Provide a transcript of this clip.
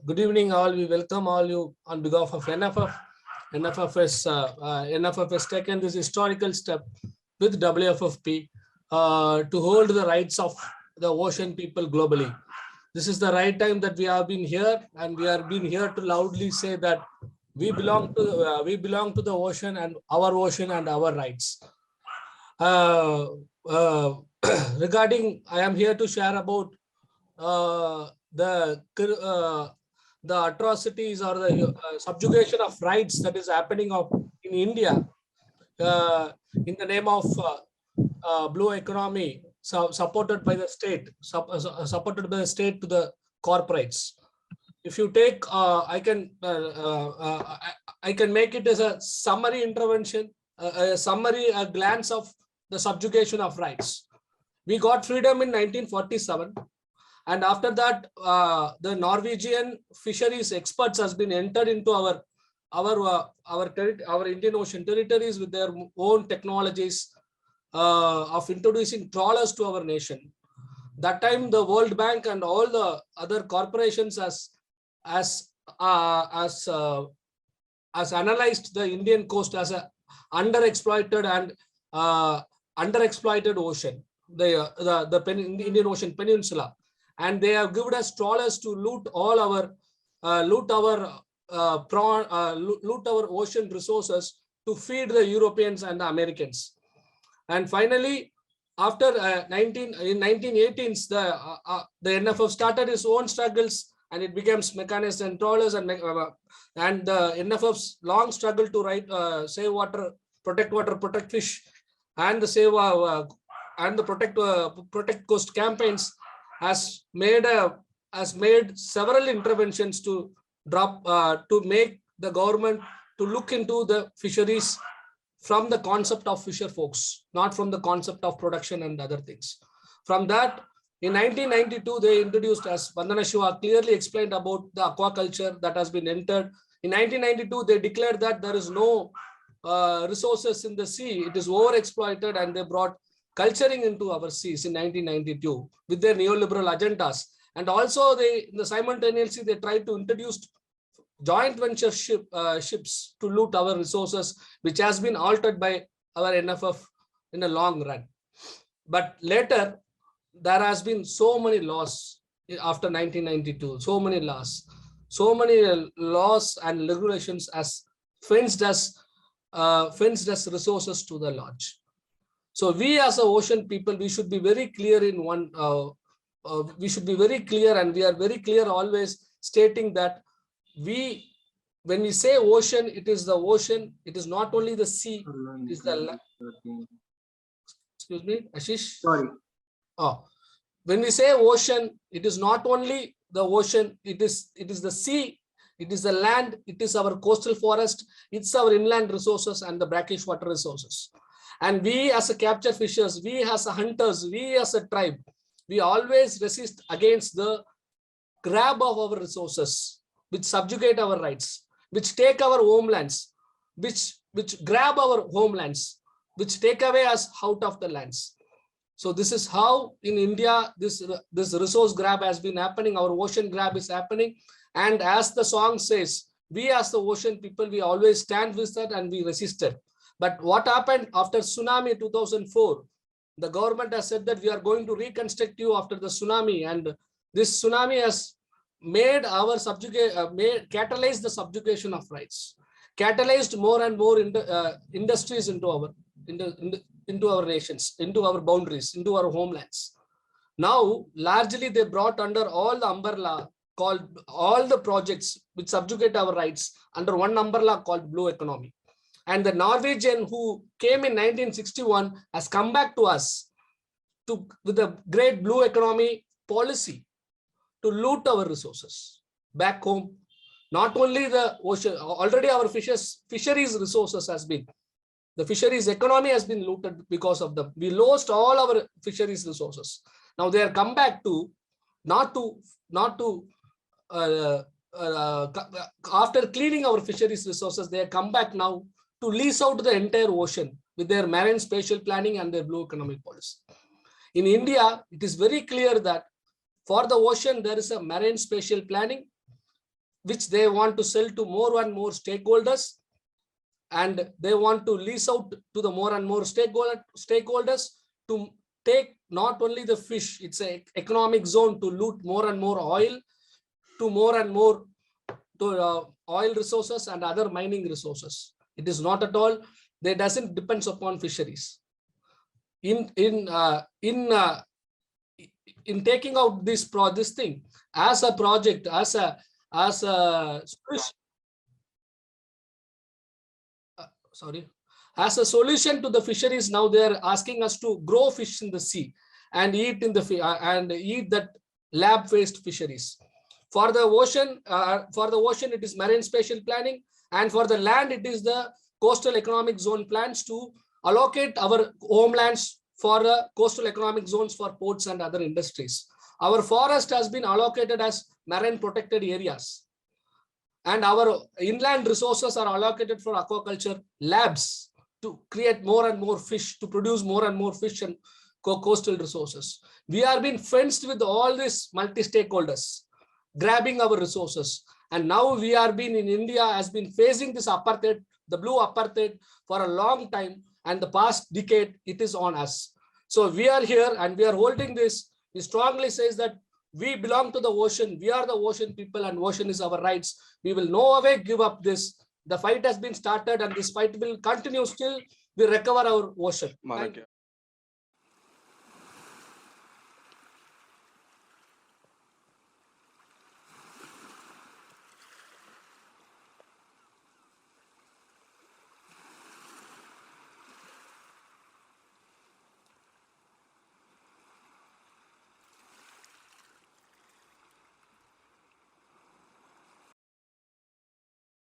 Good evening, all. We welcome all you on behalf of NFF. NFF has taken this historical step with WFFP to hold the rights of the ocean people globally. This is the right time that we have been here, and we have been here to loudly say that we belong to the ocean and our rights. Regarding, I am here to share about the atrocities or the subjugation of rights that is happening in India in the name of blue economy, supported by the state, supported by the state to the corporates. If you take, I can make it as a summary intervention, a glance of the subjugation of rights. We got freedom in 1947. And after that, the Norwegian fisheries experts has been entered into our Indian Ocean territories with their own technologies of introducing trawlers to our nation. That time, the World Bank and all the other corporations as analyzed the Indian coast as a underexploited ocean, the Indian Ocean Peninsula. And they have given us trawlers to loot all our ocean resources to feed the Europeans and the Americans. And finally, after 1918s, the NFF started its own struggles, and it became mechanized and trawlers, and the NFF's long struggle to save water, protect fish, and the save and the protect coast campaigns has made several interventions to make the government to look into the fisheries from the concept of fisher folks, not from the concept of production and other things. From that, in 1992, they introduced, as Vandana Shiva clearly explained, about the aquaculture that has been entered. In 1992, they declared that there is no resources in the sea, it is overexploited, and they brought culturing into our seas in 1992 with their neoliberal agendas. And also simultaneously they tried to introduce joint venture ships to loot our resources, which has been altered by our NFF in the long run. But later, there has been so many laws after 1992, so many laws and regulations as fenced as resources to the lodge. So we as a ocean people, we should be very clear in one, we should be very clear, and we are very clear always stating that when we say ocean, it is the ocean, it is not only the sea, it is the, excuse me, Ashish? Sorry. Oh, when we say ocean, it is not only the ocean, it is the sea, it is the land, it is our coastal forest, it's our inland resources and the brackish water resources. And we as a capture fishers, we as a hunters, we as a tribe, we always resist against the grab of our resources, which subjugate our rights, which take our homelands, which grab our homelands, which take away us out of the lands. So this is how in India, this resource grab has been happening, our ocean grab is happening. And as the song says, we as the ocean people, we always stand with that and we resisted. But what happened after tsunami 2004? The government has said that we are going to reconstruct you after the tsunami, and this tsunami has made our catalyzed the subjugation of rights, catalyzed more and more industries into our nations, into our boundaries, into our homelands. Now, largely they brought under all the umbrella called all the projects which subjugate our rights under one umbrella called blue economy. And the Norwegian who came in 1961 has come back to us with a great blue economy policy to loot our resources back home. Not only the ocean, already our fisheries resources has been, the fisheries economy has been looted because of them. We lost all our fisheries resources. Now they are come back to, after cleaning our fisheries resources, they have come back now to lease out the entire ocean with their marine spatial planning and their blue economic policy. In India, it is very clear that for the ocean, there is a marine spatial planning, which they want to sell to more and more stakeholders, and they want to lease out to the more and more stakeholders to take not only the fish, it's an economic zone to loot more and more oil, to more and more to oil resources and other mining resources. It is not at all. They doesn't depends upon fisheries. In taking out this thing as a project, as a solution to the fisheries, now they are asking us to grow fish in the sea and eat in the eat that lab-based fisheries. For the ocean, it is marine spatial planning, and for the land, it is the coastal economic zone plans to allocate our homelands for coastal economic zones for ports and other industries. Our forest has been allocated as marine protected areas, and our inland resources are allocated for aquaculture labs to create more and more fish, to produce more and more fish and coastal resources. We are being fenced with all these multi-stakeholders grabbing our resources, and now we are being in India has been facing this apartheid, the blue apartheid, for a long time, and the past decade it is on us. So we are here and we are holding this. It strongly says that we belong to the ocean. We are the ocean people, and ocean is our rights. We will no way give up this. The fight has been started, and this fight will continue till we recover our ocean.